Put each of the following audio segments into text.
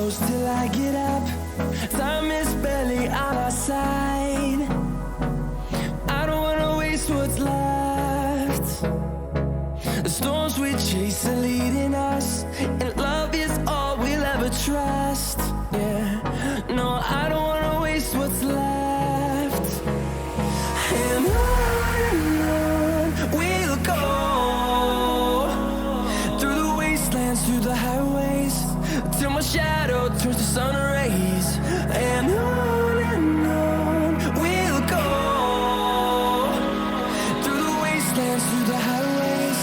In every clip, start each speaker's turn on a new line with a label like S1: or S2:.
S1: close till I get up. Time is barely on our side. I don't wanna waste what's left. The storms we chase are leading us, and love is all we'll ever trust. Yeah, no, I don't wanna waste what's left. And on we'll go, through the wastelands, through the highways, till my shadow turns to sun rays. And on we'll go, through the wastelands, through the highways,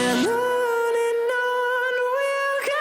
S1: and on we'll go.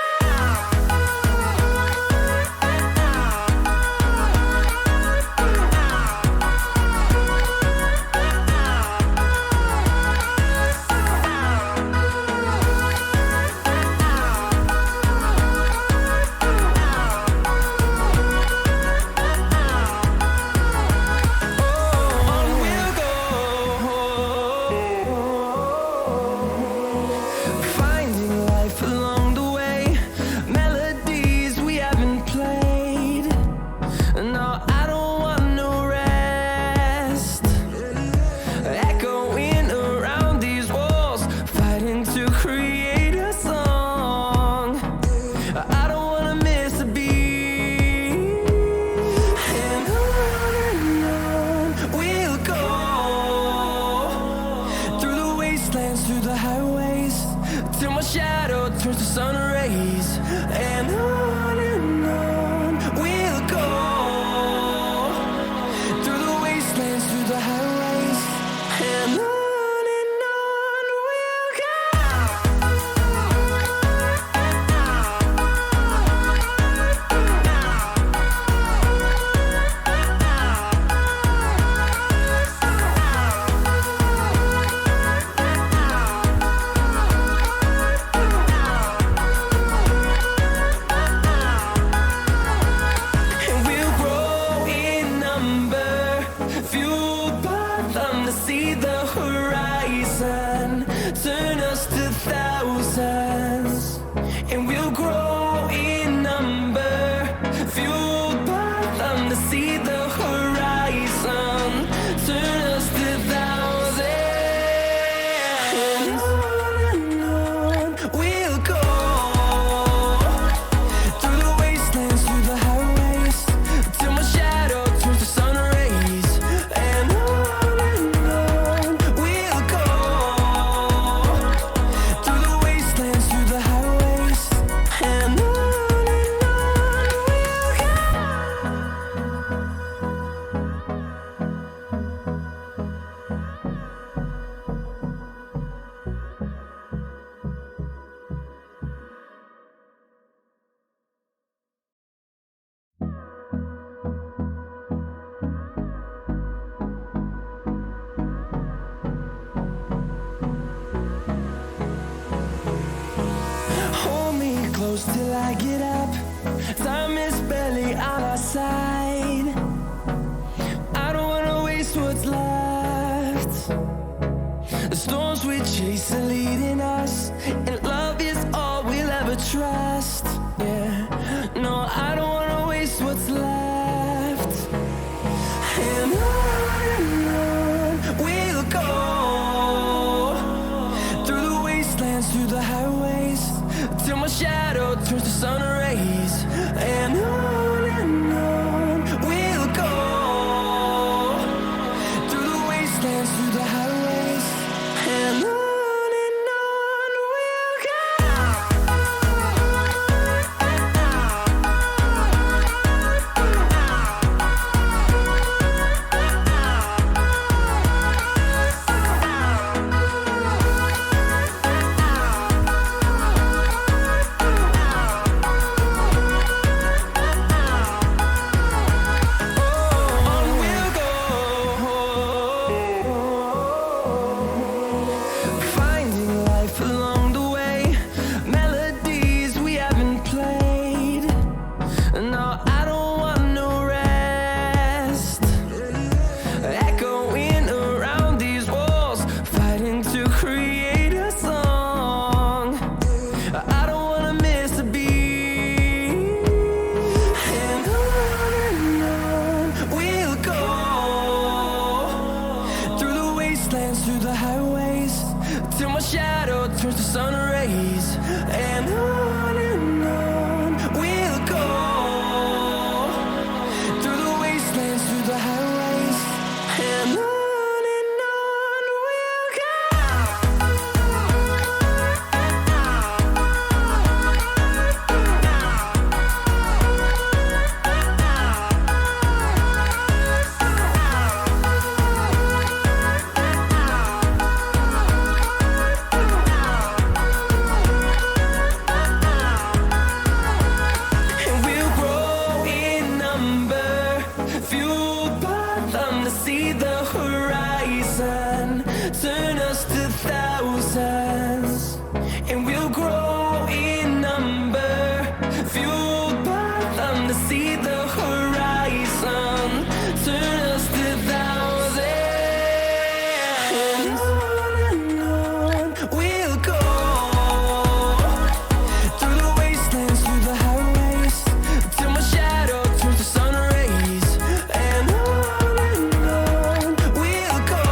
S1: Through the highways, till my shadow turns to sun rays. And on we'll go, through the wastelands, through the highways, and on we'll go. See the horizon turn us to thousands, and we'll grow in number, fueled by them to see the horizon turn us to thousands. And on we'll go, through the wastelands, through the highways, till my shadow turns to sun rays. And close till I get up. Time is barely on our side. I don't wanna waste what's left. The storms we chase are leading us, and love is all we'll ever trust. Yeah, no, I don't wanna waste what's left. And on we'll go, through the wastelands, through the highways, till my shadow turns to sun rays. And on see the horizon, turn us to thousands, and we'll grow in number, fueled by them to see the horizon, turn us to thousands, and on we'll go, through the wastelands, through the highways, till my shadow turns to sun rays, and on we'll go,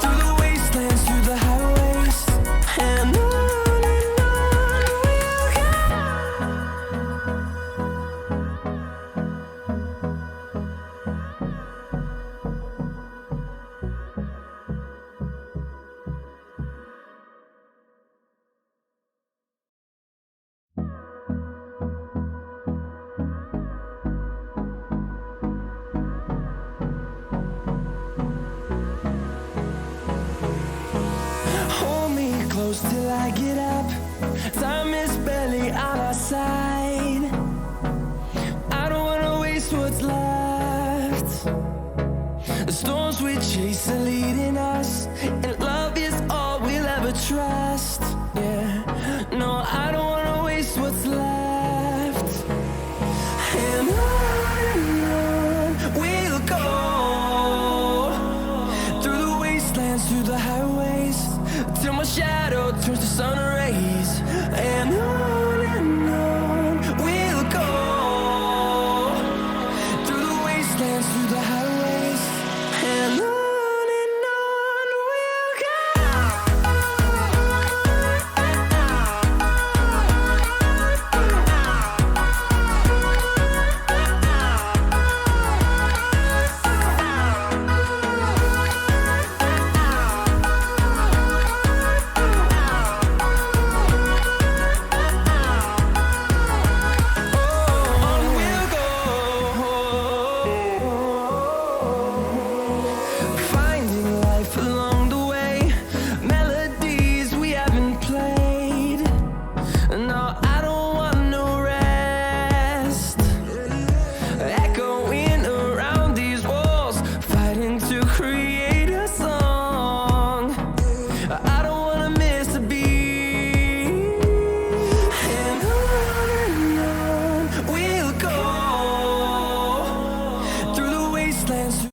S1: through the wastelands, through the highways, and on we'll go. Hold me close till I get up. Time is barely on our side. I don't wanna waste what's left. The storms we chase are leading us, and love is all we'll ever trust. Yeah, no, I don't wanna waste what's left. And on